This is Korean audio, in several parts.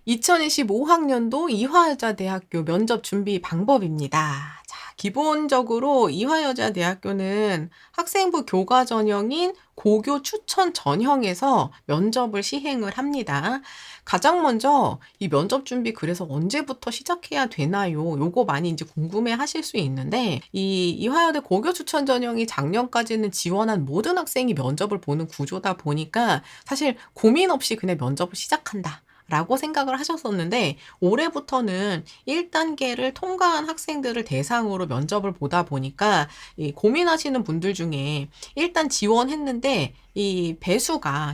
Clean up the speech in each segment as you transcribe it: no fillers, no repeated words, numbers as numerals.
2025학년도 이화여자대학교 면접 준비 방법입니다. 자, 기본적으로 이화여자대학교는 학생부 교과 전형인 고교 추천 전형에서 면접을 시행을 합니다. 가장 먼저 이 면접 준비 그래서 언제부터 시작해야 되나요? 요거 많이 이제 궁금해 하실 수 있는데, 이 이화여대 고교 추천 전형이 작년까지는 지원한 모든 학생이 면접을 보는 구조다 보니까 사실 고민 없이 그냥 면접을 시작한다 라고 생각을 하셨었는데, 올해부터는 1단계를 통과한 학생들을 대상으로 면접을 보다 보니까 이 고민하시는 분들 중에 일단 지원했는데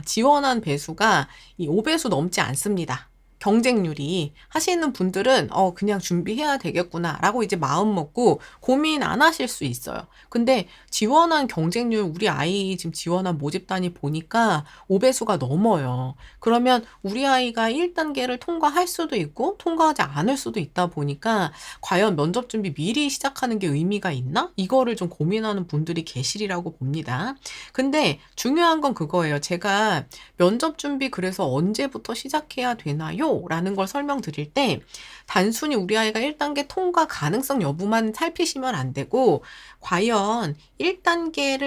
지원한 배수가 이 5배수 넘지 않습니다. 경쟁률이 하시는 분들은 그냥 준비해야 되겠구나라고 이제 마음 먹고 고민 안 하실 수 있어요. 근데 지원한 경쟁률, 우리 아이 지금 지원한 모집단이 보니까 5배수가 넘어요. 그러면 우리 아이가 1단계를 통과할 수도 있고 통과하지 않을 수도 있다 보니까 과연 면접 준비 미리 시작하는 게 의미가 있나? 이거를 좀 고민하는 분들이 계시리라고 봅니다. 근데 중요한 건 그거예요. 제가 면접 준비 그래서 언제부터 시작해야 되나요? 라는 걸 설명드릴 때 단순히 우리 아이가 1단계 통과 가능성 여부만 살피시면 안 되고, 과연 1단계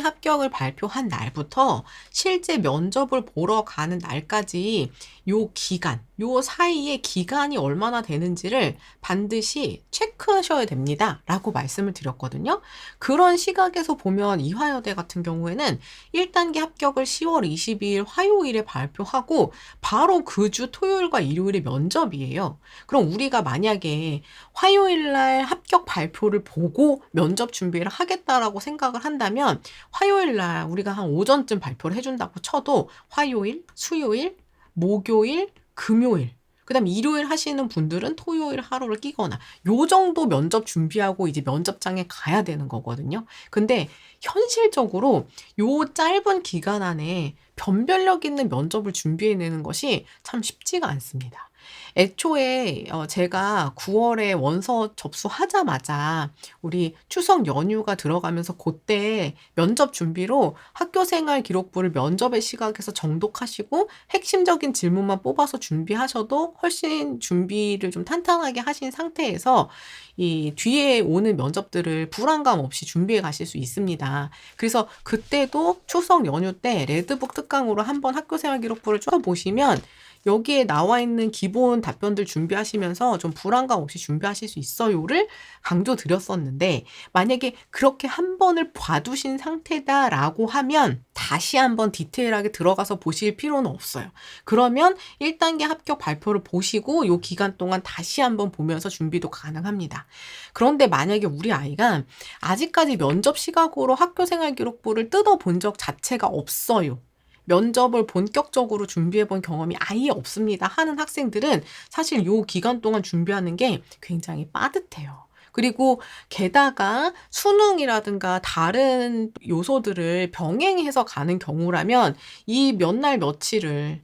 합격을 발표한 날부터 실제 면접을 보러 가는 날까지 요 사이의 기간이 얼마나 되는지를 반드시 체크하셔야 됩니다. 라고 말씀을 드렸거든요. 그런 시각에서 보면 이화여대 같은 경우에는 1단계 합격을 10월 22일 화요일에 발표하고 바로 그 주 토요일과 일요일에 면접이에요. 그럼 우리가 만약에 화요일 날 합격 발표를 보고 면접 준비를 하겠다라고 생각을 한다면 화요일 날 우리가 한 오전쯤 발표를 해준다고 쳐도 화요일, 수요일, 목요일, 금요일, 그다음 일요일 하시는 분들은 토요일 하루를 끼거나 요 정도 면접 준비하고 이제 면접장에 가야 되는 거거든요. 근데 현실적으로 요 짧은 기간 안에 변별력 있는 면접을 준비해내는 것이 참 쉽지가 않습니다. 애초에 제가 9월에 원서 접수하자마자 우리 추석 연휴가 들어가면서 그때 면접 준비로 학교생활 기록부를 면접의 시각에서 정독하시고 핵심적인 질문만 뽑아서 준비하셔도 훨씬 준비를 좀 탄탄하게 하신 상태에서 이 뒤에 오는 면접들을 불안감 없이 준비해 가실 수 있습니다. 그래서 그때도 추석 연휴 때 레드북 특강으로 한번 학교생활 기록부를 쭉 보시면 여기에 나와 있는 기본 답변들 준비하시면서 좀 불안감 없이 준비하실 수 있어요를 강조드렸었는데, 만약에 그렇게 한 번을 봐두신 상태다라고 하면 다시 한번 디테일하게 들어가서 보실 필요는 없어요. 그러면 1단계 합격 발표를 보시고 요 기간 동안 다시 한번 보면서 준비도 가능합니다. 그런데 만약에 우리 아이가 아직까지 면접 시각으로 학교생활 기록부를 뜯어본 적 자체가 없어요. 면접을 본격적으로 준비해 본 경험이 아예 없습니다 하는 학생들은 사실 요 기간 동안 준비하는 게 굉장히 빠듯해요. 그리고 게다가 수능이라든가 다른 요소들을 병행해서 가는 경우라면 이 몇 날 며칠을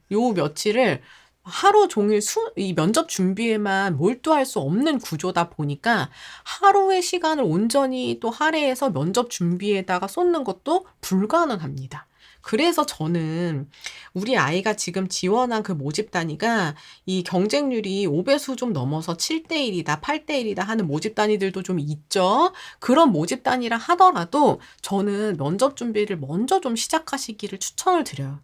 하루 종일 이 면접 준비에만 몰두할 수 없는 구조다 보니까 하루의 시간을 온전히 또 할애해서 면접 준비에다가 쏟는 것도 불가능합니다. 그래서 저는 우리 아이가 지금 지원한 그 모집 단위가 이 경쟁률이 5배수 좀 넘어서 7대1이다, 8대1이다 하는 모집 단위들도 좀 있죠. 그런 모집 단위라 하더라도 저는 면접 준비를 먼저 좀 시작하시기를 추천을 드려요.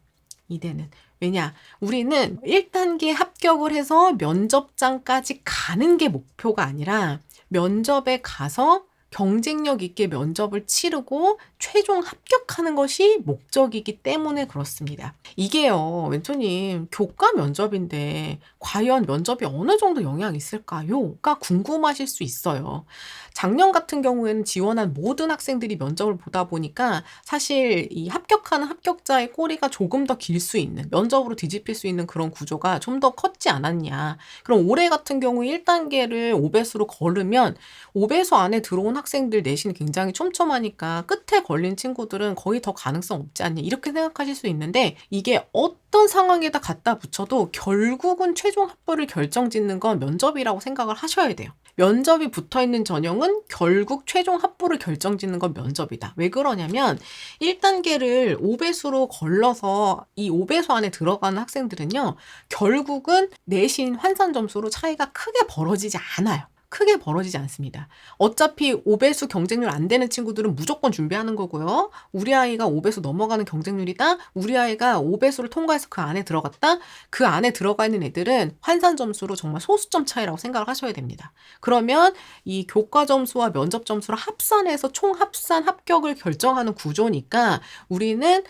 이때는. 왜냐? 우리는 1단계 합격을 해서 면접장까지 가는 게 목표가 아니라 면접에 가서 경쟁력 있게 면접을 치르고 최종 합격하는 것이 목적이기 때문에 그렇습니다. 이게요, 멘토님, 교과 면접인데 과연 면접이 어느 정도 영향이 있을까요?가 궁금하실 수 있어요. 작년 같은 경우에는 지원한 모든 학생들이 면접을 보다 보니까 사실 이 합격하는 합격자의 꼬리가 조금 더 길 수 있는, 면접으로 뒤집힐 수 있는 그런 구조가 좀 더 컸지 않았냐. 그럼 올해 같은 경우에 1단계를 5배수로 걸으면 5배수 안에 들어온 학생들 내신이 굉장히 촘촘하니까 끝에 걸린 친구들은 거의 더 가능성 없지 않냐 이렇게 생각하실 수 있는데, 이게 어떤 상황에다 갖다 붙여도 결국은 최종 합격을 결정짓는 건 면접이라고 생각을 하셔야 돼요. 면접이 붙어있는 전형은 결국 최종 합부를 결정짓는 건 면접이다. 왜 그러냐면 1단계를 5배수로 걸러서 이 5배수 안에 들어가는 학생들은요. 결국은 내신 환산 점수로 차이가 크게 벌어지지 않아요. 크게 벌어지지 않습니다. 어차피 5배수 경쟁률 안 되는 친구들은 무조건 준비하는 거고요. 우리 아이가 5배수 넘어가는 경쟁률이다. 우리 아이가 5배수를 통과해서 그 안에 들어갔다. 그 안에 들어가 있는 애들은 환산 점수로 정말 소수점 차이라고 생각을 하셔야 됩니다. 그러면 이 교과 점수와 면접 점수를 합산해서 총 합산 합격을 결정하는 구조니까 우리는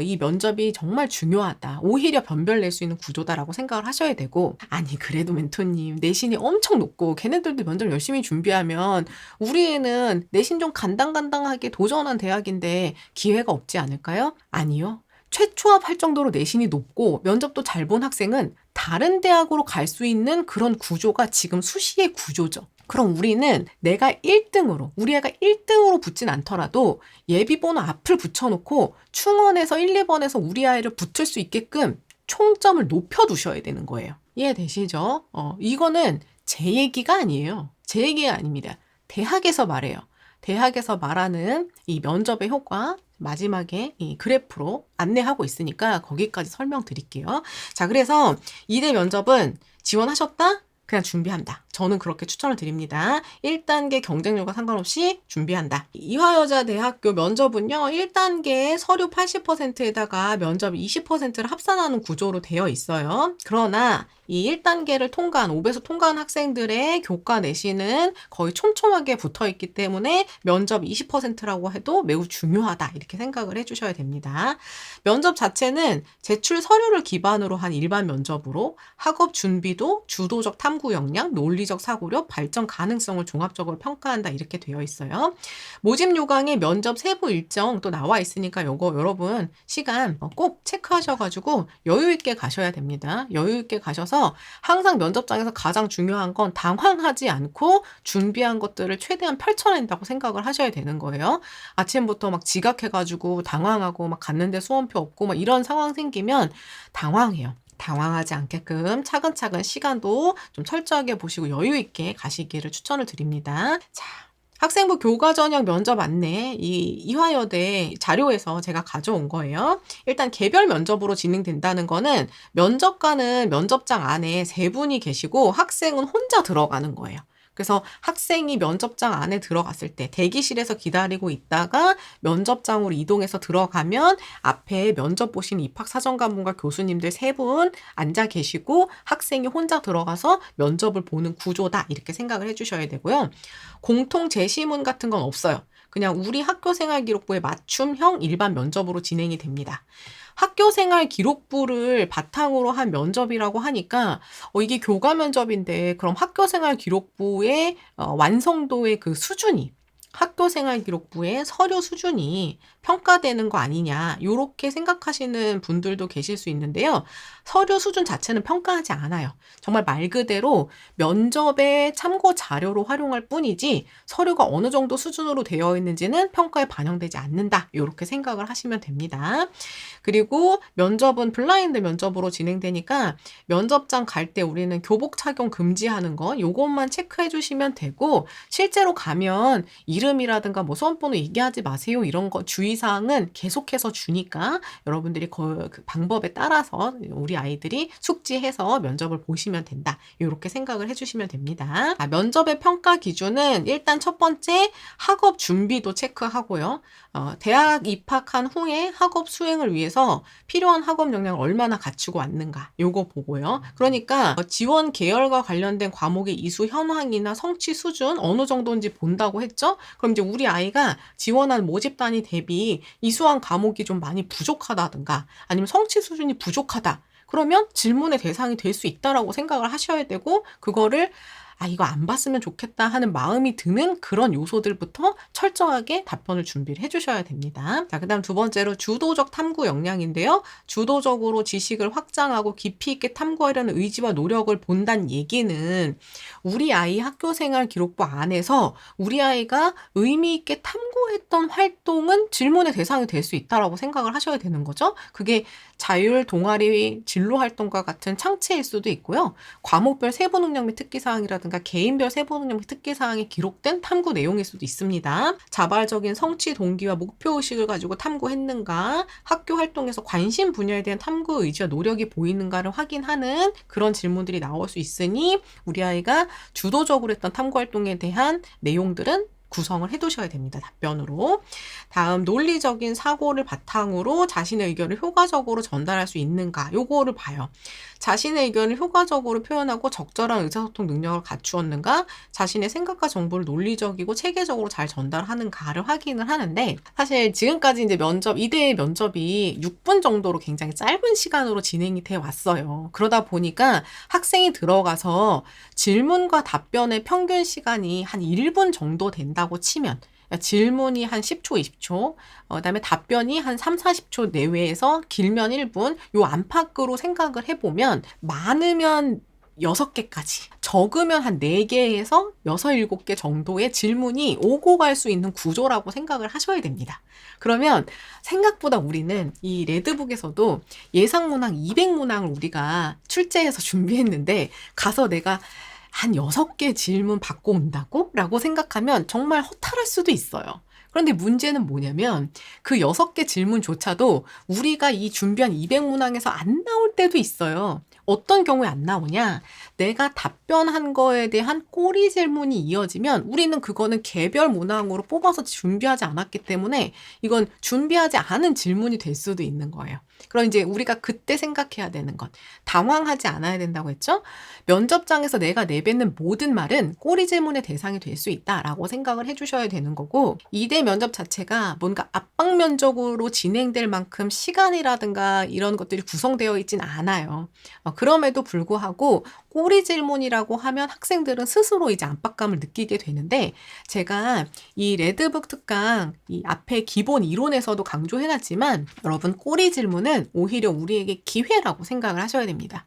이 면접이 정말 중요하다. 오히려 변별 낼 수 있는 구조다라고 생각을 하셔야 되고, 아니 그래도 멘토님 내신이 엄청 높고 걔네들도 면접 열심히 준비하면 우리 애는 내신 좀 간당간당하게 도전한 대학인데 기회가 없지 않을까요? 아니요. 최초합할 정도로 내신이 높고 면접도 잘 본 학생은 다른 대학으로 갈 수 있는 그런 구조가 지금 수시의 구조죠. 그럼 우리는 내가 1등으로, 우리 애가 1등으로 붙진 않더라도 예비번호 앞을 붙여놓고 충원에서 1, 2번에서 우리 아이를 붙을 수 있게끔 총점을 높여두셔야 되는 거예요. 이해되시죠? 이거는 제 얘기가 아니에요. 제 얘기가 아닙니다. 대학에서 말해요. 대학에서 말하는 이 면접의 효과 마지막에 이 그래프로 안내하고 있으니까 거기까지 설명드릴게요. 자, 그래서 이대 면접은 지원하셨다? 그냥 준비한다. 저는 그렇게 추천을 드립니다. 1단계 경쟁률과 상관없이 준비한다. 이화여자대학교 면접은요. 1단계 서류 80%에다가 면접 20%를 합산하는 구조로 되어 있어요. 그러나 이 1단계를 통과한 5배수 통과한 학생들의 교과 내신은 거의 촘촘하게 붙어있기 때문에 면접 20%라고 해도 매우 중요하다. 이렇게 생각을 해주셔야 됩니다. 면접 자체는 제출 서류를 기반으로 한 일반 면접으로 학업 준비도 주도적 탐구 역량, 논리적 사고력, 발전 가능성을 종합적으로 평가한다. 이렇게 되어 있어요. 모집 요강에 면접 세부 일정 또 나와 있으니까 요거 여러분 시간 꼭 체크하셔가지고 여유 있게 가셔야 됩니다. 여유 있게 가셔서 항상 면접장에서 가장 중요한 건 당황하지 않고 준비한 것들을 최대한 펼쳐낸다고 생각을 하셔야 되는 거예요. 아침부터 막 지각해가지고 당황하고 막 갔는데 수험표 없고 막 이런 상황 생기면 당황해요. 당황하지 않게끔 차근차근 시간도 좀 철저하게 보시고 여유 있게 가시기를 추천을 드립니다. 자, 학생부 교과 전형 면접 안내 이 이화여대 자료에서 제가 가져온 거예요. 일단 개별 면접으로 진행된다는 거는 면접관은 면접장 안에 3분이 계시고 학생은 혼자 들어가는 거예요. 그래서 학생이 면접장 안에 들어갔을 때 대기실에서 기다리고 있다가 면접장으로 이동해서 들어가면 앞에 면접 보시는 입학사정관분과 교수님들 3분 앉아 계시고 학생이 혼자 들어가서 면접을 보는 구조다. 이렇게 생각을 해주셔야 되고요. 공통 제시문 같은 건 없어요. 그냥 우리 학교생활기록부의 맞춤형 일반 면접으로 진행이 됩니다. 학교생활 기록부를 바탕으로 한 면접이라고 하니까 이게 교과 면접인데 그럼 학교생활 기록부의 완성도의 그 수준이 학교생활 기록부의 서류 수준이 평가되는 거 아니냐 이렇게 생각하시는 분들도 계실 수 있는데요. 서류 수준 자체는 평가하지 않아요. 정말 말 그대로 면접의 참고 자료로 활용할 뿐이지 서류가 어느 정도 수준으로 되어 있는지는 평가에 반영되지 않는다. 이렇게 생각을 하시면 됩니다. 그리고 면접은 블라인드 면접으로 진행되니까 면접장 갈 때 우리는 교복 착용 금지하는 거 요것만 체크해 주시면 되고 실제로 가면 이름이라든가 뭐 수험번호 얘기하지 마세요. 이런 거 주의사항은 계속해서 주니까 여러분들이 그 방법에 따라서 우리 아이들이 숙지해서 면접을 보시면 된다. 이렇게 생각을 해주시면 됩니다. 면접의 평가 기준은 일단 첫 번째 학업 준비도 체크하고요. 대학 입학한 후에 학업 수행을 위해서 필요한 학업 역량을 얼마나 갖추고 왔는가 요거 보고요. 그러니까 지원 계열과 관련된 과목의 이수 현황이나 성취 수준 어느 정도인지 본다고 했죠. 그럼 이제 우리 아이가 지원한 모집단위 대비 이수한 과목이 좀 많이 부족하다든가 아니면 성취 수준이 부족하다. 그러면 질문의 대상이 될 수 있다라고 생각을 하셔야 되고 그거를 이거 안 봤으면 좋겠다 하는 마음이 드는 그런 요소들부터 철저하게 답변을 준비를 해주셔야 됩니다. 자, 그다음 두 번째로 주도적 탐구 역량인데요. 주도적으로 지식을 확장하고 깊이 있게 탐구하려는 의지와 노력을 본다는 얘기는 우리 아이 학교생활 기록부 안에서 우리 아이가 의미 있게 탐구했던 활동은 질문의 대상이 될 수 있다라고 생각을 하셔야 되는 거죠. 그게 자율, 동아리, 진로 활동과 같은 창체일 수도 있고요. 과목별 세부 능력 및 특기사항이라든가 내용이라든가 개인별 세부 능력 특기 사항이 기록된 탐구 내용일 수도 있습니다. 자발적인 성취 동기와 목표의식을 가지고 탐구했는가, 학교 활동에서 관심 분야에 대한 탐구 의지와 노력이 보이는가를 확인하는 그런 질문들이 나올 수 있으니 우리 아이가 주도적으로 했던 탐구 활동에 대한 내용들은 구성을 해두셔야 됩니다. 답변으로. 다음, 논리적인 사고를 바탕으로 자신의 의견을 효과적으로 전달할 수 있는가, 요거를 봐요. 자신의 의견을 효과적으로 표현하고 적절한 의사소통 능력을 갖추었는가, 자신의 생각과 정보를 논리적이고 체계적으로 잘 전달하는가를 확인을 하는데, 사실 지금까지 이제 면접, 2대 면접이 6분 정도로 굉장히 짧은 시간으로 진행이 돼 왔어요. 그러다 보니까 학생이 들어가서 질문과 답변의 평균 시간이 한 1분 정도 된다고 치면, 질문이 한 10초, 20초, 그다음에 답변이 한 3, 40초 내외에서 길면 1분, 요 안팎으로 생각을 해보면 많으면 6개까지, 적으면 한 4개에서 6, 7개 정도의 질문이 오고 갈 수 있는 구조라고 생각을 하셔야 됩니다. 그러면 생각보다 우리는 이 레드북에서도 예상문항 200문항을 우리가 출제해서 준비했는데 가서 내가 한 6개 질문 받고 온다고? 라고 생각하면 정말 허탈할 수도 있어요. 그런데 문제는 뭐냐면 그 6개 질문조차도 우리가 이 준비한 200문항에서 안 나올 때도 있어요. 어떤 경우에 안 나오냐? 내가 답변한 거에 대한 꼬리 질문이 이어지면 우리는 그거는 개별 문항으로 뽑아서 준비하지 않았기 때문에 이건 준비하지 않은 질문이 될 수도 있는 거예요. 그럼 이제 우리가 그때 생각해야 되는 건 당황하지 않아야 된다고 했죠? 면접장에서 내가 내뱉는 모든 말은 꼬리 질문의 대상이 될 수 있다라고 생각을 해주셔야 되는 거고, 2대 면접 자체가 뭔가 압박 면접으로 진행될 만큼 시간이라든가 이런 것들이 구성되어 있진 않아요. 그럼에도 불구하고 꼬리 질문이라고 하면 학생들은 스스로 이제 압박감을 느끼게 되는데, 제가 이 레드북 특강 이 앞에 기본 이론에서도 강조해놨지만 여러분, 꼬리 질문은 오히려 우리에게 기회라고 생각을 하셔야 됩니다.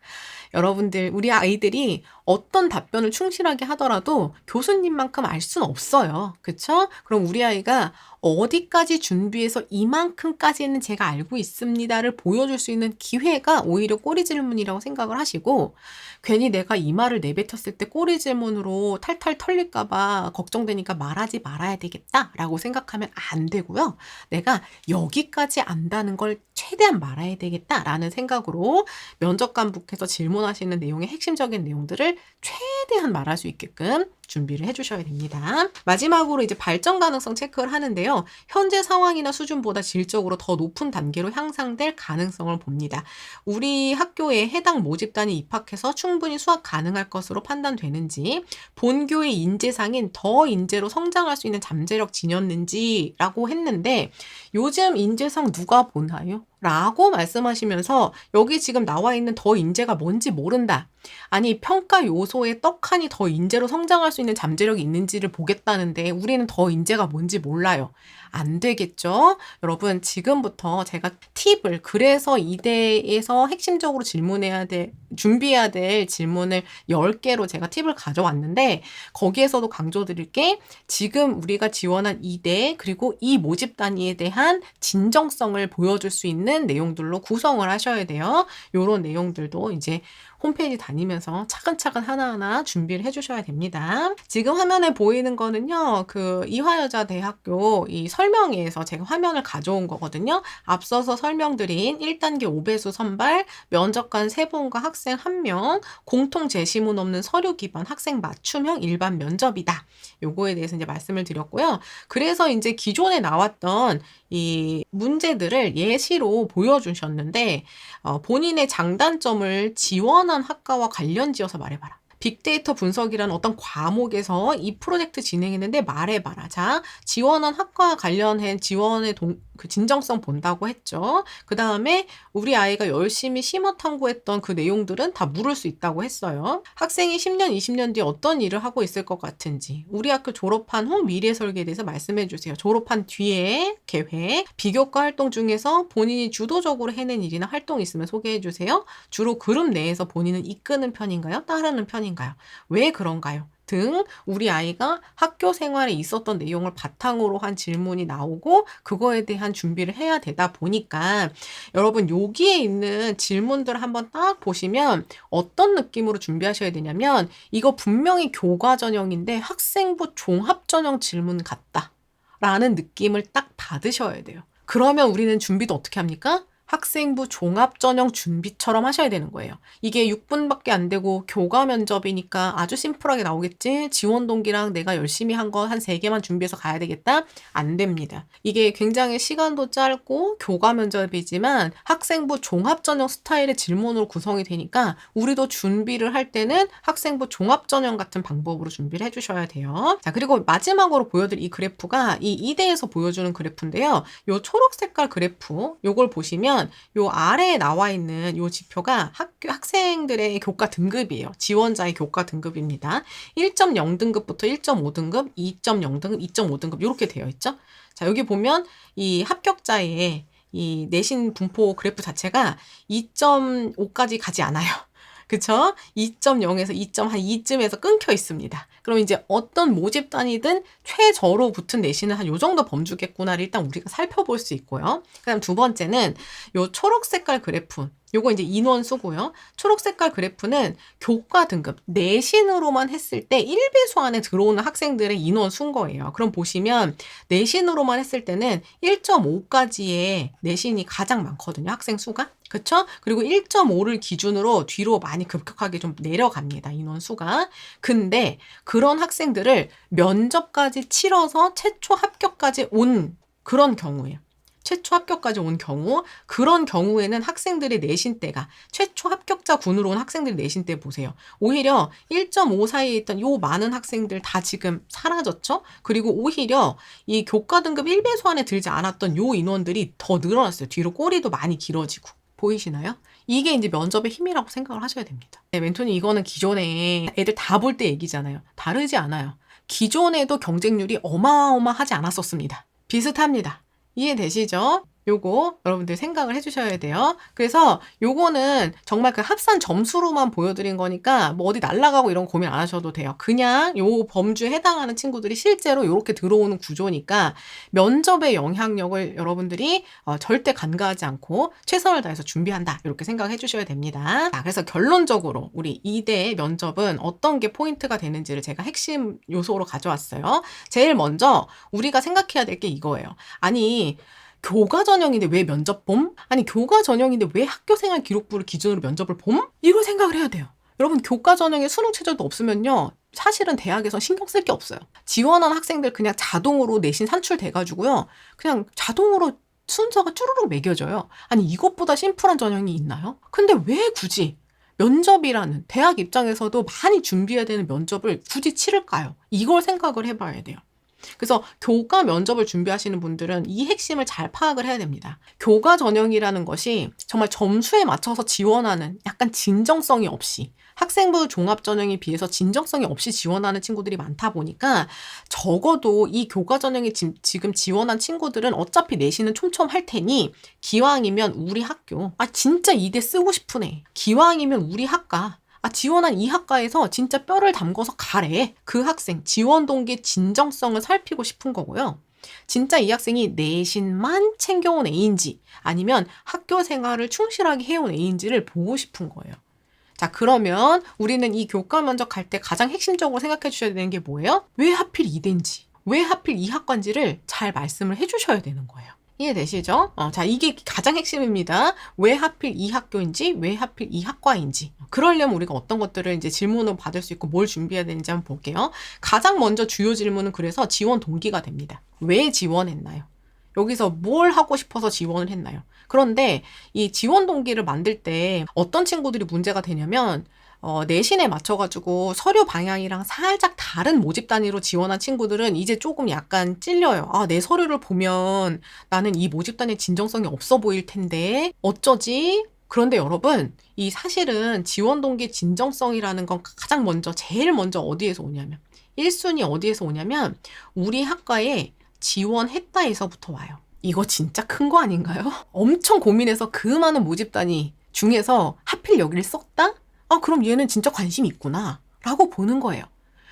여러분들, 우리 아이들이 어떤 답변을 충실하게 하더라도 교수님만큼 알 수는 없어요. 그쵸? 그럼 우리 아이가 어디까지 준비해서 이만큼까지는 제가 알고 있습니다를 보여줄 수 있는 기회가 오히려 꼬리 질문이라고 생각을 하시고, 괜히 내가 이 말을 내뱉었을 때 꼬리 질문으로 탈탈 털릴까봐 걱정되니까 말하지 말아야 되겠다라고 생각하면 안 되고요. 내가 여기까지 안다는 걸 최대한 말아야 되겠다라는 생각으로 면접관분께서 질문하시는 내용의 핵심적인 내용들을 최대한 말할 수 있게끔 준비를 해주셔야 됩니다. 마지막으로 이제 발전 가능성 체크를 하는데요. 현재 상황이나 수준보다 질적으로 더 높은 단계로 향상될 가능성을 봅니다. 우리 학교에 해당 모집단이 입학해서 충분히 수학 가능할 것으로 판단되는지, 본교의 인재상인 더 인재로 성장할 수 있는 잠재력 지녔는지라고 했는데, 요즘 인재상 누가 보나요? 라고 말씀하시면서 여기 지금 나와 있는 더 인재가 뭔지 모른다. 아니, 평가 요소에 떡하니 더 인재로 성장할 수 있는 잠재력이 있는지를 보겠다는데 우리는 더 인재가 뭔지 몰라요. 안 되겠죠? 여러분, 지금부터 제가 팁을, 그래서 이대에서 핵심적으로 준비해야 될 질문을 10개로 제가 팁을 가져왔는데, 거기에서도 강조드릴 게 지금 우리가 지원한 이대 그리고 이 모집 단위에 대한 진정성을 보여줄 수 있는 내용들로 구성을 하셔야 돼요. 요런 내용들도 이제 홈페이지 다니면서 차근차근 하나하나 준비를 해주셔야 됩니다. 지금 화면에 보이는 거는요, 그 이화여자대학교 이 설명회에서 제가 화면을 가져온 거거든요. 앞서서 설명드린 1단계 5배수 선발, 면접관 3분과 학생 1명, 공통 제시문 없는 서류 기반 학생 맞춤형 일반 면접이다. 요거에 대해서 이제 말씀을 드렸고요. 그래서 이제 기존에 나왔던 이 문제들을 예시로 보여주셨는데, 본인의 장단점을 지원한 학과와 관련지어서 말해봐라. 빅데이터 분석이라는 어떤 과목에서 이 프로젝트 진행했는데 말해봐라. 자, 지원한 학과와 관련해 지원의 그 진정성 본다고 했죠. 그 다음에 우리 아이가 열심히 심화 탐구했던 그 내용들은 다 물을 수 있다고 했어요. 학생이 10년, 20년 뒤에 어떤 일을 하고 있을 것 같은지, 우리 학교 졸업한 후 미래 설계에 대해서 말씀해 주세요. 졸업한 뒤에 계획, 비교과 활동 중에서 본인이 주도적으로 해낸 일이나 활동이 있으면 소개해 주세요. 주로 그룹 내에서 본인은 이끄는 편인가요? 따르는 편인가요? 학생인가요? 왜 그런가요? 등 우리 아이가 학교 생활에 있었던 내용을 바탕으로 한 질문이 나오고 그거에 대한 준비를 해야 되다 보니까 여러분 여기에 있는 질문들을 한번 딱 보시면 어떤 느낌으로 준비하셔야 되냐면 이거 분명히 교과 전형인데 학생부 종합 전형 질문 같다 라는 느낌을 딱 받으셔야 돼요. 그러면 우리는 준비도 어떻게 합니까? 학생부 종합전형 준비처럼 하셔야 되는 거예요. 이게 6분밖에 안 되고 교과 면접이니까 아주 심플하게 나오겠지? 지원 동기랑 내가 열심히 한 거 한 3개만 준비해서 가야 되겠다? 안 됩니다. 이게 굉장히 시간도 짧고 교과 면접이지만 학생부 종합전형 스타일의 질문으로 구성이 되니까 우리도 준비를 할 때는 학생부 종합전형 같은 방법으로 준비를 해주셔야 돼요. 자, 그리고 마지막으로 보여드릴 이 그래프가 이 이대에서 보여주는 그래프인데요. 요 초록 색깔 그래프, 요걸 보시면 요 아래에 나와 있는 요 지표가 학생들의 교과 등급이에요. 지원자의 교과 등급입니다. 1.0등급부터 1.5등급, 2.0등급, 2.5등급 이렇게 되어 있죠. 자, 여기 보면 이 합격자의 이 내신 분포 그래프 자체가 2.5까지 가지 않아요. 그쵸? 2.0에서 2.2쯤에서 끊겨 있습니다. 그럼 이제 어떤 모집단이든 최저로 붙은 내신은 한 요 정도 범주겠구나를 일단 우리가 살펴볼 수 있고요. 그 다음 두 번째는 요 초록 색깔 그래프. 요거 이제 인원수고요. 초록 색깔 그래프는 교과 등급, 내신으로만 했을 때 1배수 안에 들어오는 학생들의 인원수인 거예요. 그럼 보시면 내신으로만 했을 때는 1.5까지의 내신이 가장 많거든요. 학생 수가. 그쵸? 그리고 1.5를 기준으로 뒤로 많이 급격하게 좀 내려갑니다. 인원수가. 근데 그런 학생들을 면접까지 치러서 최초 합격까지 온 그런 경우예요. 최초 합격까지 온 경우, 그런 경우에는 학생들의 내신대가 최초 합격자 군으로 온 학생들의 내신대 보세요. 오히려 1.5 사이에 있던 요 많은 학생들 다 지금 사라졌죠? 그리고 오히려 이 교과 등급 1배수 안에 들지 않았던 요 인원들이 더 늘어났어요. 뒤로 꼬리도 많이 길어지고. 보이시나요? 이게 이제 면접의 힘이라고 생각을 하셔야 됩니다. 네, 멘토님 이거는 기존에 애들 다 볼 때 얘기잖아요. 다르지 않아요. 기존에도 경쟁률이 어마어마하지 않았었습니다. 비슷합니다. 이해되시죠? 요거 여러분들 생각을 해주셔야 돼요. 그래서 요거는 정말 그 합산 점수로만 보여드린 거니까 뭐 어디 날아가고 이런 거 고민 안 하셔도 돼요. 그냥 요 범주에 해당하는 친구들이 실제로 요렇게 들어오는 구조니까 면접의 영향력을 여러분들이 절대 간과하지 않고 최선을 다해서 준비한다. 이렇게 생각해 주셔야 됩니다. 자, 그래서 결론적으로 우리 2대 면접은 어떤 게 포인트가 되는지를 제가 핵심 요소로 가져왔어요. 제일 먼저 우리가 생각해야 될 게 이거예요. 아니 교과 전형인데 왜 면접 봄? 아니 교과 전형인데 왜 학교생활 기록부를 기준으로 면접을 봄? 이걸 생각을 해야 돼요. 여러분 교과 전형에 수능 최저도 없으면요. 사실은 대학에서 신경 쓸 게 없어요. 지원한 학생들 그냥 자동으로 내신 산출돼가지고요. 그냥 자동으로 순서가 쭈루룩 매겨져요. 아니 이것보다 심플한 전형이 있나요? 근데 왜 굳이 면접이라는 대학 입장에서도 많이 준비해야 되는 면접을 굳이 치를까요? 이걸 생각을 해봐야 돼요. 그래서 교과 면접을 준비하시는 분들은 이 핵심을 잘 파악을 해야 됩니다. 교과 전형이라는 것이 정말 점수에 맞춰서 지원하는 약간 진정성이 없이 학생부 종합전형에 비해서 진정성이 없이 지원하는 친구들이 많다 보니까 적어도 이 교과 전형에 지금 지원한 친구들은 어차피 내신은 촘촘할 테니 기왕이면 우리 학교 진짜 이대 쓰고 싶으네. 기왕이면 우리 학과 지원한 이 학과에서 진짜 뼈를 담궈서 가래. 그 학생 지원 동기의 진정성을 살피고 싶은 거고요. 진짜 이 학생이 내신만 챙겨온 애인지 아니면 학교 생활을 충실하게 해온 애인지를 보고 싶은 거예요. 자, 그러면 우리는 이 교과 면접 갈 때 가장 핵심적으로 생각해 주셔야 되는 게 뭐예요? 왜 하필 이대인지, 왜 하필 이 학과인지를 잘 말씀을 해 주셔야 되는 거예요. 이해되시죠? 자, 이게 가장 핵심입니다. 왜 하필 이 학교인지, 왜 하필 이 학과인지. 그러려면 우리가 어떤 것들을 이제 질문으로 받을 수 있고 뭘 준비해야 되는지 한번 볼게요. 가장 먼저 주요 질문은 그래서 지원 동기가 됩니다. 왜 지원했나요? 여기서 뭘 하고 싶어서 지원을 했나요? 그런데 이 지원 동기를 만들 때 어떤 친구들이 문제가 되냐면 내신에 맞춰가지고 서류 방향이랑 살짝 다른 모집 단위로 지원한 친구들은 이제 조금 약간 찔려요. 내 서류를 보면 나는 이 모집 단위의 진정성이 없어 보일 텐데 어쩌지? 그런데 여러분, 이 사실은 지원 동기 진정성이라는 건 가장 먼저, 제일 먼저 어디에서 오냐면 1순위 어디에서 오냐면 우리 학과에 지원했다에서부터 와요. 이거 진짜 큰 거 아닌가요? 엄청 고민해서 그 많은 모집 단위 중에서 하필 여기를 썼다? 그럼 얘는 진짜 관심이 있구나. 라고 보는 거예요.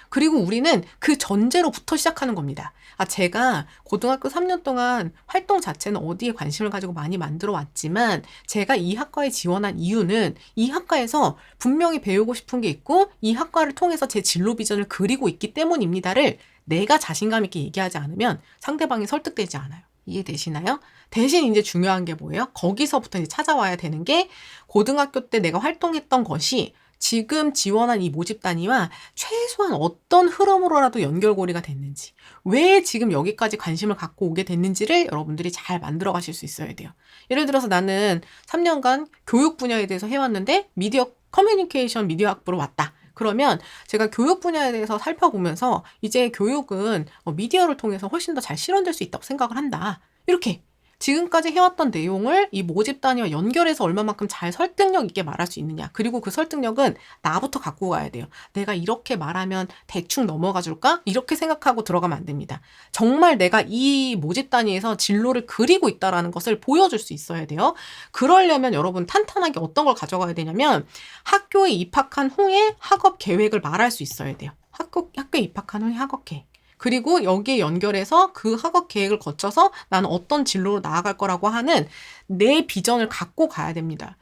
그리고 우리는 그 전제로부터 시작하는 겁니다. 제가 고등학교 3년 동안 활동 자체는 어디에 관심을 가지고 많이 만들어 왔지만 제가 이 학과에 지원한 이유는 이 학과에서 분명히 배우고 싶은 게 있고 이 학과를 통해서 제 진로 비전을 그리고 있기 때문입니다를 내가 자신감 있게 얘기하지 않으면 상대방이 설득되지 않아요. 이해되시나요? 대신 이제 중요한 게 뭐예요? 거기서부터 이제 찾아와야 되는 게 고등학교 때 내가 활동했던 것이 지금 지원한 이 모집 단위와 최소한 어떤 흐름으로라도 연결고리가 됐는지, 왜 지금 여기까지 관심을 갖고 오게 됐는지를 여러분들이 잘 만들어 가실 수 있어야 돼요. 예를 들어서 나는 3년간 교육 분야에 대해서 해왔는데 미디어 커뮤니케이션 미디어 학부로 왔다. 그러면 제가 교육 분야에 대해서 살펴보면서 이제 교육은 미디어를 통해서 훨씬 더 잘 실현될 수 있다고 생각을 한다. 이렇게 지금까지 해왔던 내용을 이 모집 단위와 연결해서 얼마만큼 잘 설득력 있게 말할 수 있느냐. 그리고 그 설득력은 나부터 갖고 가야 돼요. 내가 이렇게 말하면 대충 넘어가 줄까? 이렇게 생각하고 들어가면 안 됩니다. 정말 내가 이 모집 단위에서 진로를 그리고 있다는 것을 보여줄 수 있어야 돼요. 그러려면 여러분 탄탄하게 어떤 걸 가져가야 되냐면 학교에 입학한 후에 학업 계획을 말할 수 있어야 돼요. 학교에 입학한 후에 학업 계획. 그리고 여기에 연결해서 그 학업 계획을 거쳐서 나는 어떤 진로로 나아갈 거라고 하는 내 비전을 갖고 가야 됩니다.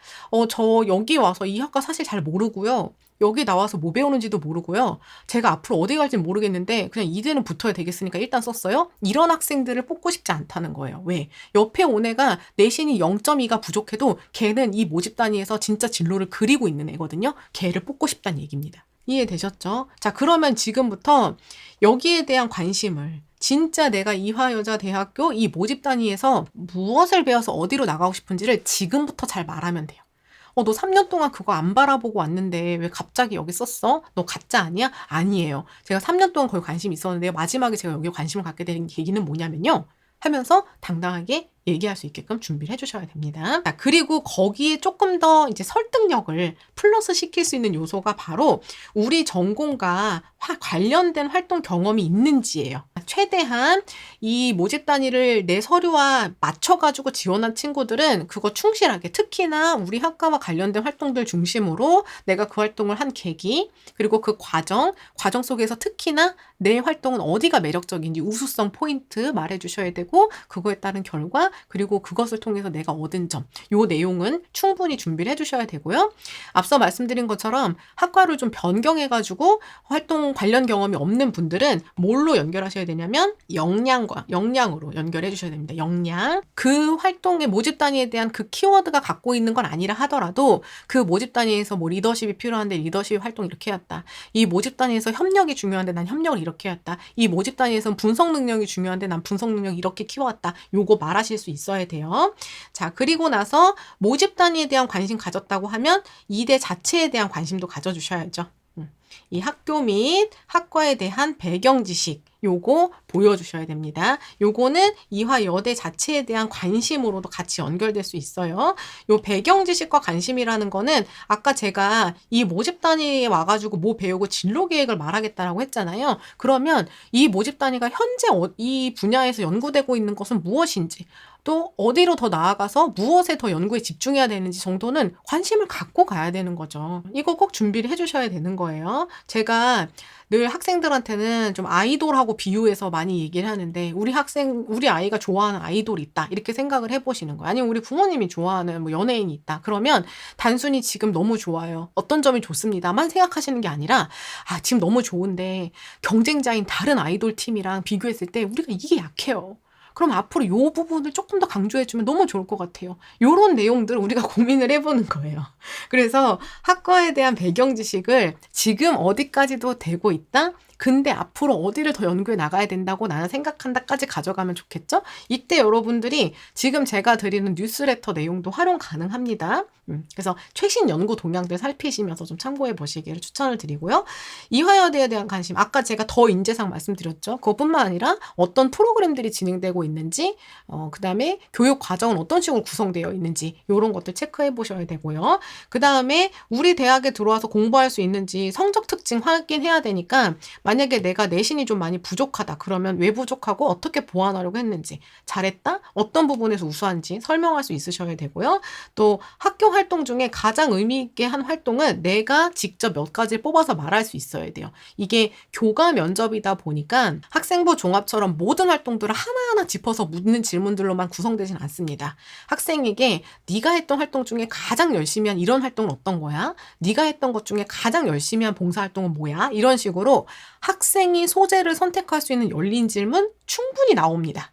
저 여기 와서 이 학과 사실 잘 모르고요. 여기 나와서 뭐 배우는지도 모르고요. 제가 앞으로 어디 갈지는 모르겠는데 그냥 이대는 붙어야 되겠으니까 일단 썼어요. 이런 학생들을 뽑고 싶지 않다는 거예요. 왜? 옆에 온 애가 내신이 0.2가 부족해도 걔는 이 모집 단위에서 진짜 진로를 그리고 있는 애거든요. 걔를 뽑고 싶다는 얘기입니다. 이해되셨죠? 자, 그러면 지금부터 여기에 대한 관심을 진짜 내가 이화여자대학교 이 모집 단위에서 무엇을 배워서 어디로 나가고 싶은지를 지금부터 잘 말하면 돼요. 너 3년 동안 그거 안 바라보고 왔는데 왜 갑자기 여기 썼어? 너 가짜 아니야? 아니에요. 제가 3년 동안 거기 관심이 있었는데 마지막에 제가 여기에 관심을 갖게 된 계기는 뭐냐면요. 하면서 당당하게 얘기할 수 있게끔 준비를 해주셔야 됩니다. 그리고 거기에 조금 더 이제 설득력을 플러스 시킬 수 있는 요소가 바로 우리 전공과 관련된 활동 경험이 있는지예요. 최대한 이 모집 단위를 내 서류와 맞춰가지고 지원한 친구들은 그거 충실하게 특히나 우리 학과와 관련된 활동들 중심으로 내가 그 활동을 한 계기 그리고 그 과정 속에서 특히나 내 활동은 어디가 매력적인지 우수성 포인트 말해주셔야 되고 그거에 따른 결과 그리고 그것을 통해서 내가 얻은 점, 요 내용은 충분히 준비를 해주셔야 되고요. 앞서 말씀드린 것처럼 학과를 좀 변경해가지고 활동 관련 경험이 없는 분들은 뭘로 연결하셔야 되냐면 역량으로 연결해 주셔야 됩니다. 역량. 그 활동의 모집 단위에 대한 그 키워드가 갖고 있는 건 아니라 하더라도 그 모집 단위에서 뭐 리더십이 필요한데 리더십 활동 이렇게 해왔다. 이 모집 단위에서 협력이 중요한데 난 협력을 이렇게 해왔다. 이 모집 단위에서는 분석 능력이 중요한데 난 분석 능력 이렇게 키워왔다. 요거 말하실 수 있어야 돼요. 자, 그리고 나서 모집 단위에 대한 관심 가졌다고 하면 이대 자체에 대한 관심도 가져주셔야죠. 이 학교 및 학과에 대한 배경 지식 요거 보여주셔야 됩니다. 요거는 이화여대 자체에 대한 관심으로도 같이 연결될 수 있어요. 요 배경 지식과 관심이라는 거는 아까 제가 이 모집 단위에 와가지고 뭐 배우고 진로 계획을 말하겠다라고 했잖아요. 그러면 이 모집 단위가 현재 이 분야에서 연구되고 있는 것은 무엇인지 또 어디로 더 나아가서 무엇에 더 연구에 집중해야 되는지 정도는 관심을 갖고 가야 되는 거죠. 이거 꼭 준비를 해주셔야 되는 거예요. 제가 늘 학생들한테는 좀 아이돌하고 비유해서 많이 얘기를 하는데 우리 아이가 좋아하는 아이돌이 있다 이렇게 생각을 해보시는 거예요. 아니면 우리 부모님이 좋아하는 뭐 연예인이 있다. 그러면 단순히 지금 너무 좋아요. 어떤 점이 좋습니다만 생각하시는 게 아니라 지금 너무 좋은데 경쟁자인 다른 아이돌 팀이랑 비교했을 때 우리가 이게 약해요. 그럼 앞으로 이 부분을 조금 더 강조해주면 너무 좋을 것 같아요. 이런 내용들을 우리가 고민을 해보는 거예요. 그래서 학과에 대한 배경 지식을 지금 어디까지도 되고 있다? 근데 앞으로 어디를 더 연구해 나가야 된다고 나는 생각한다까지 가져가면 좋겠죠? 이때 여러분들이 지금 제가 드리는 뉴스레터 내용도 활용 가능합니다. 그래서 최신 연구 동향들 살피시면서 좀 참고해 보시기를 추천을 드리고요. 이화여대에 대한 관심, 아까 제가 더 인재상 말씀드렸죠. 그것뿐만 아니라 어떤 프로그램들이 진행되고 있는지, 그다음에 교육 과정은 어떤 식으로 구성되어 있는지 요런 것들 체크해 보셔야 되고요. 그다음에 우리 대학에 들어와서 공부할 수 있는지 성적 특징 확인해야 되니까 만약에 내가 내신이 좀 많이 부족하다 그러면 왜 부족하고 어떻게 보완하려고 했는지, 잘했다? 어떤 부분에서 우수한지 설명할 수 있으셔야 되고요. 또 학교 활동 중에 가장 의미 있게 한 활동은 내가 직접 몇 가지를 뽑아서 말할 수 있어야 돼요. 이게 교과 면접이다 보니까 학생부 종합처럼 모든 활동들을 하나하나 짚어서 묻는 질문들로만 구성되진 않습니다. 학생에게 네가 했던 활동 중에 가장 열심히 한 이런 활동은 어떤 거야? 네가 했던 것 중에 가장 열심히 한 봉사활동은 뭐야? 이런 식으로 학생이 소재를 선택할 수 있는 열린 질문 충분히 나옵니다.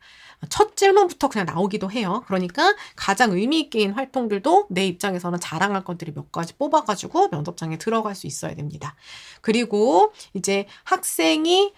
첫 질문부터 그냥 나오기도 해요. 그러니까 가장 의미 있게인 활동들도 내 입장에서는 자랑할 것들이 몇 가지 뽑아가지고 면접장에 들어갈 수 있어야 됩니다. 그리고 이제 학생이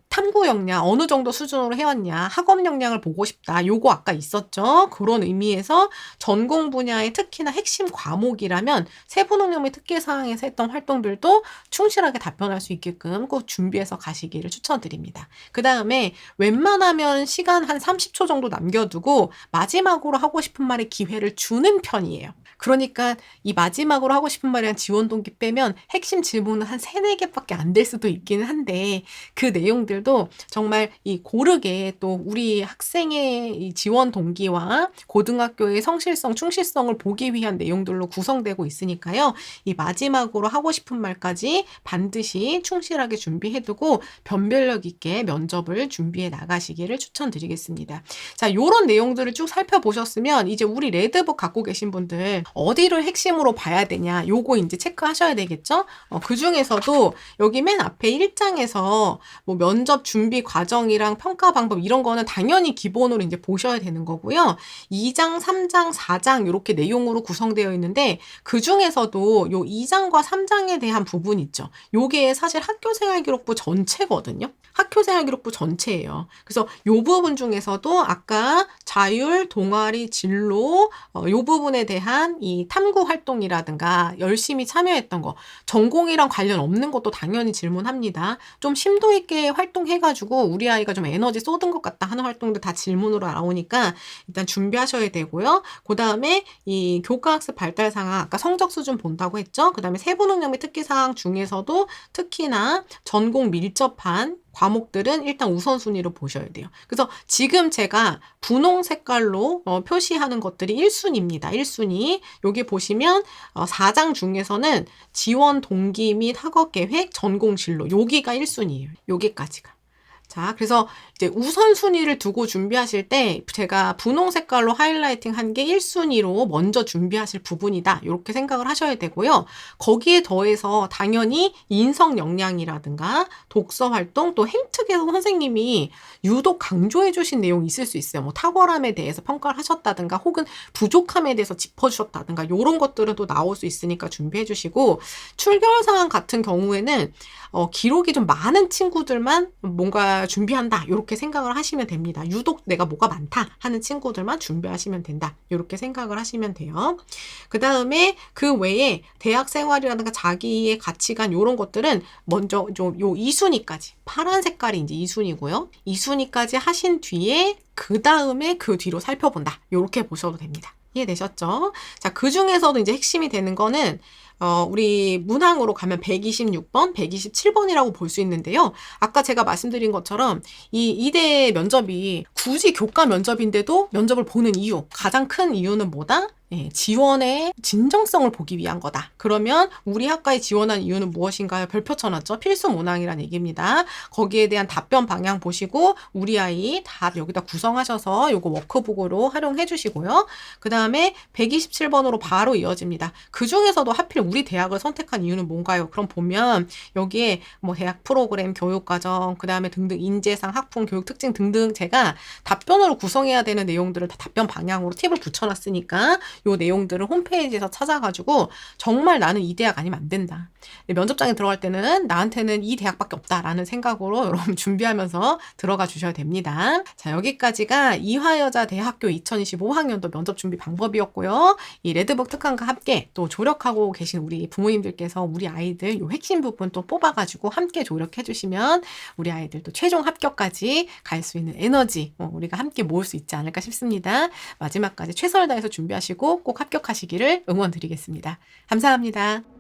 탐구 역량 어느 정도 수준으로 해왔냐, 학업 역량을 보고 싶다. 요거 아까 있었죠. 그런 의미에서 전공 분야의 특히나 핵심 과목이라면 세부능력의 특기사항에서 했던 활동들도 충실하게 답변할 수 있게끔 꼭 준비해서 가시기를 추천드립니다. 그 다음에 웬만하면 시간 한 30초 정도 남겨두고 마지막으로 하고 싶은 말에 기회를 주는 편이에요. 그러니까 이 마지막으로 하고 싶은 말이랑 지원 동기 빼면 핵심 질문은 한 3, 4개밖에 안 될 수도 있기는 한데 그 내용들도 정말 이 고르게 또 우리 학생의 이 지원 동기와 고등학교의 성실성, 충실성을 보기 위한 내용들로 구성되고 있으니까요. 이 마지막으로 하고 싶은 말까지 반드시 충실하게 준비해두고 변별력 있게 면접을 준비해 나가시기를 추천드리겠습니다. 자, 요런 내용들을 쭉 살펴보셨으면 이제 우리 레드북 갖고 계신 분들 어디를 핵심으로 봐야 되냐 요거 이제 체크하셔야 되겠죠. 그 중에서도 여기 맨 앞에 1장에서 뭐 면접 준비 과정이랑 평가 방법 이런 거는 당연히 기본으로 이제 보셔야 되는 거고요. 2장, 3장, 4장 이렇게 내용으로 구성되어 있는데 그 중에서도 요 2장과 3장에 대한 부분이 있죠. 요게 사실 학교생활기록부 전체거든요. 학교생활기록부 전체예요. 그래서 요 부분 중에서도 아까 자율, 동아리, 진로 요 부분에 대한 이 탐구 활동이라든가 열심히 참여했던 거, 전공이랑 관련 없는 것도 당연히 질문합니다. 좀 심도 있게 활동해가지고 우리 아이가 좀 에너지 쏟은 것 같다 하는 활동도 다 질문으로 나오니까 일단 준비하셔야 되고요. 그 다음에 이 교과학습 발달 상황, 아까 성적 수준 본다고 했죠. 그 다음에 세부능력 및 특기사항 중에서도 특히나 전공 밀접한 과목들은 일단 우선순위로 보셔야 돼요. 그래서 지금 제가 분홍 색깔로 표시하는 것들이 1순위입니다. 1순위. 여기 보시면 4장 중에서는 지원 동기 및 학업 계획, 전공 진로. 여기가 1순위예요. 여기까지가. 자, 그래서 이제 우선순위를 두고 준비하실 때 제가 분홍 색깔로 하이라이팅 한 게 1순위로 먼저 준비하실 부분이다. 이렇게 생각을 하셔야 되고요. 거기에 더해서 당연히 인성 역량이라든가 독서 활동, 또 행특에서 선생님이 유독 강조해 주신 내용이 있을 수 있어요. 뭐 탁월함에 대해서 평가를 하셨다든가 혹은 부족함에 대해서 짚어주셨다든가 이런 것들은 또 나올 수 있으니까 준비해 주시고, 출결사항 같은 경우에는 기록이 좀 많은 친구들만 뭔가 준비한다 이렇게 생각을 하시면 됩니다. 유독 내가 뭐가 많다 하는 친구들만 준비하시면 된다 이렇게 생각을 하시면 돼요. 그 다음에 그 외에 대학 생활이라든가 자기의 가치관 이런 것들은 먼저 좀 요 2순위까지, 파란 색깔이 이제 2순위고요. 2순위까지 하신 뒤에 그 다음에 그 뒤로 살펴본다 이렇게 보셔도 됩니다. 이해되셨죠? 자, 그 중에서도 이제 핵심이 되는 거는 우리 문항으로 가면 126번, 127번이라고 볼 수 있는데요. 아까 제가 말씀드린 것처럼 이 이대 면접이 굳이 교과 면접인데도 면접을 보는 이유, 가장 큰 이유는 뭐다? 지원의 진정성을 보기 위한 거다. 그러면 우리 학과에 지원한 이유는 무엇인가요? 별표 쳐놨죠? 필수 문항이라는 얘기입니다. 거기에 대한 답변 방향 보시고 우리 아이 답 여기다 구성하셔서 요거 워크북으로 활용해 주시고요. 그 다음에 127번으로 바로 이어집니다. 그 중에서도 하필 우리 대학을 선택한 이유는 뭔가요? 그럼 보면 여기에 뭐 대학 프로그램, 교육과정, 그 다음에 등등 인재상, 학풍, 교육 특징 등등 제가 답변으로 구성해야 되는 내용들을 다 답변 방향으로 팁을 붙여놨으니까 요 내용들을 홈페이지에서 찾아가지고 정말 나는 이 대학 아니면 안 된다. 면접장에 들어갈 때는 나한테는 이 대학밖에 없다라는 생각으로 여러분 준비하면서 들어가 주셔야 됩니다. 자, 여기까지가 이화여자대학교 2025학년도 면접 준비 방법이었고요. 이 레드북 특강과 함께 또 조력하고 계신 우리 부모님들께서 우리 아이들 요 핵심 부분 또 뽑아가지고 함께 조력해 주시면 우리 아이들도 최종 합격까지 갈 수 있는 에너지 우리가 함께 모을 수 있지 않을까 싶습니다. 마지막까지 최선을 다해서 준비하시고 꼭 합격하시기를 응원드리겠습니다. 감사합니다.